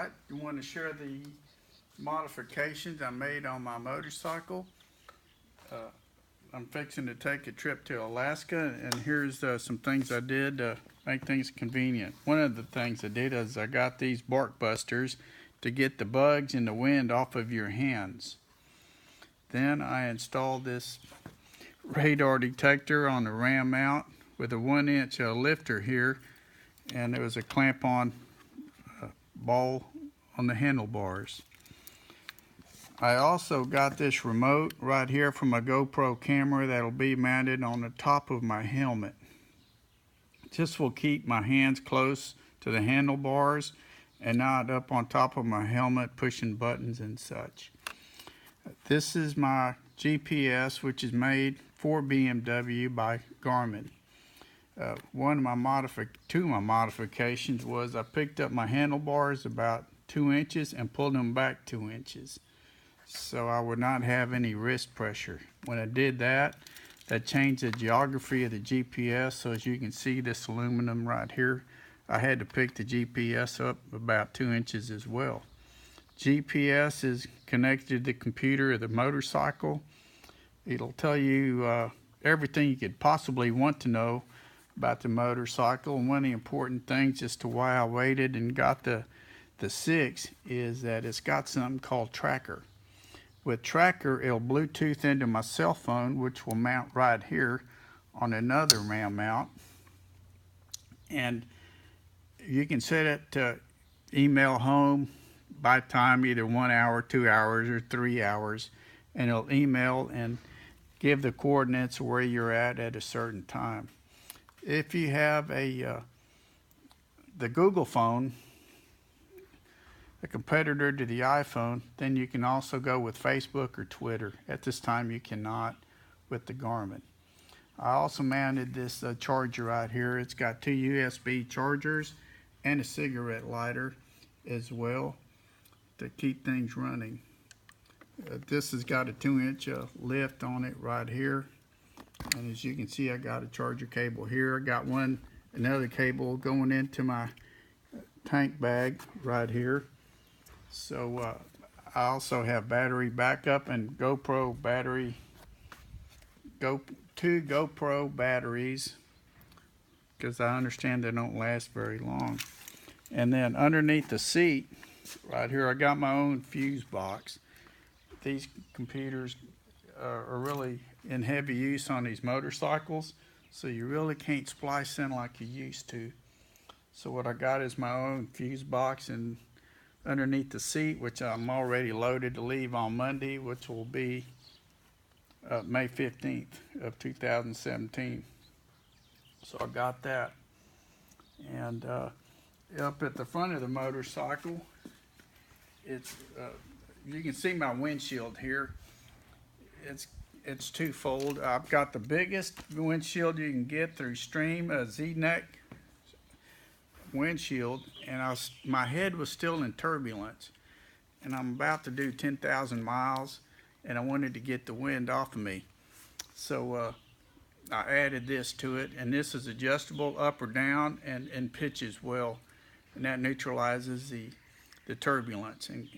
right, you want to share the modifications I made on my motorcycle. Uh, I'm fixing to take a trip to Alaska, and here's some things I did to make things convenient. One of the things I did is I got these bark busters to get the bugs and the wind off of your hands. Then I installed this radar detector on the ram mount with a 1-inch lifter here, and there was a clamp on ball on the handlebars. I also got this remote right here from a GoPro camera that'll be mounted on the top of my helmet. This will keep my hands close to the handlebars and not up on top of my helmet pushing buttons and such. This is my GPS, which is made for BMW by Garmin. Two of my modifications was I picked up my handlebars about 2 inches and pulled them back 2 inches, so I would not have any wrist pressure. When I did that, that changed the geography of the GPS. So as you can see, this aluminum right here, I had to pick the GPS up about 2 inches as well. GPS is connected to the computer of the motorcycle. It'll tell you everything you could possibly want to know about the motorcycle. And one of the important things as to why I waited and got the 6 is that it's got something called Tracker. With Tracker, it'll Bluetooth into my cell phone, which will mount right here on another ram mount. And you can set it to email home by time, either 1 hour, 2 hours, or 3 hours, and it'll email and give the coordinates where you're at a certain time. If you have the Google phone, a competitor to the iPhone, then you can also go with Facebook or Twitter. At this time, you cannot with the Garmin. I also mounted this charger right here. It's got 2 USB chargers and a cigarette lighter as well to keep things running. This has got a 2-inch lift on it right here. And as you can see, I got a charger cable here. I got another cable going into my tank bag right here. So I also have battery backup and two GoPro batteries, because I understand they don't last very long. And then underneath the seat right here, I got my own fuse box. These computers are really in heavy use on these motorcycles, so you really can't splice in like you used to. So what I got is my own fuse box, and underneath the seat, which I'm already loaded to leave on Monday, which will be May 15th of 2017. So I got that. And up at the front of the motorcycle, it's you can see my windshield here. It's twofold. I've got the biggest windshield you can get through Stream, a Z-neck windshield, and my head was still in turbulence, and I'm about to do 10,000 miles, and I wanted to get the wind off of me. So I added this to it, and this is adjustable up or down and pitch as well, and that neutralizes the turbulence, and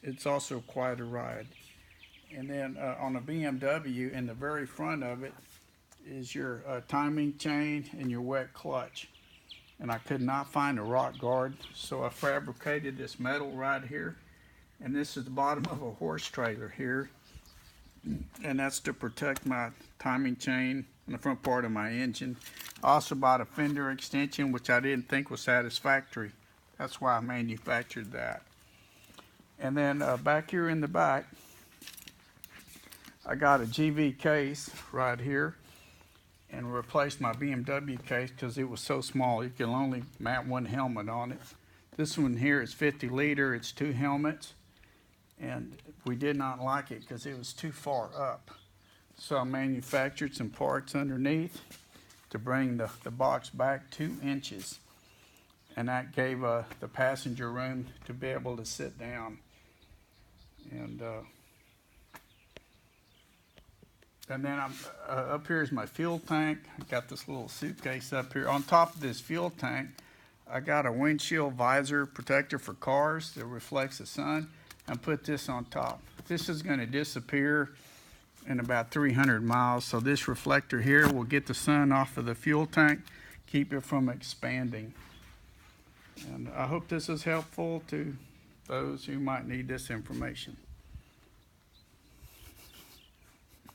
it's also quite a ride. And then on a BMW, in the very front of it is your timing chain and your wet clutch. And I could not find a rock guard, so I fabricated this metal right here. And this is the bottom of a horse trailer here. And that's to protect my timing chain on the front part of my engine. I also bought a fender extension, which I didn't think was satisfactory. That's why I manufactured that. And then back here in the back, I got a GV case right here, and replaced my BMW case because it was so small you can only mount one helmet on it. This one here is 50 liter, it's 2 helmets, and we did not like it because it was too far up. So I manufactured some parts underneath to bring the box back 2 inches, and that gave the passenger room to be able to sit down. And then I'm up here is my fuel tank. I got this little suitcase up here. On top of this fuel tank, I got a windshield visor protector for cars that reflects the sun and put this on top. This is going to disappear in about 300 miles. So this reflector here will get the sun off of the fuel tank, keep it from expanding. And I hope this is helpful to those who might need this information.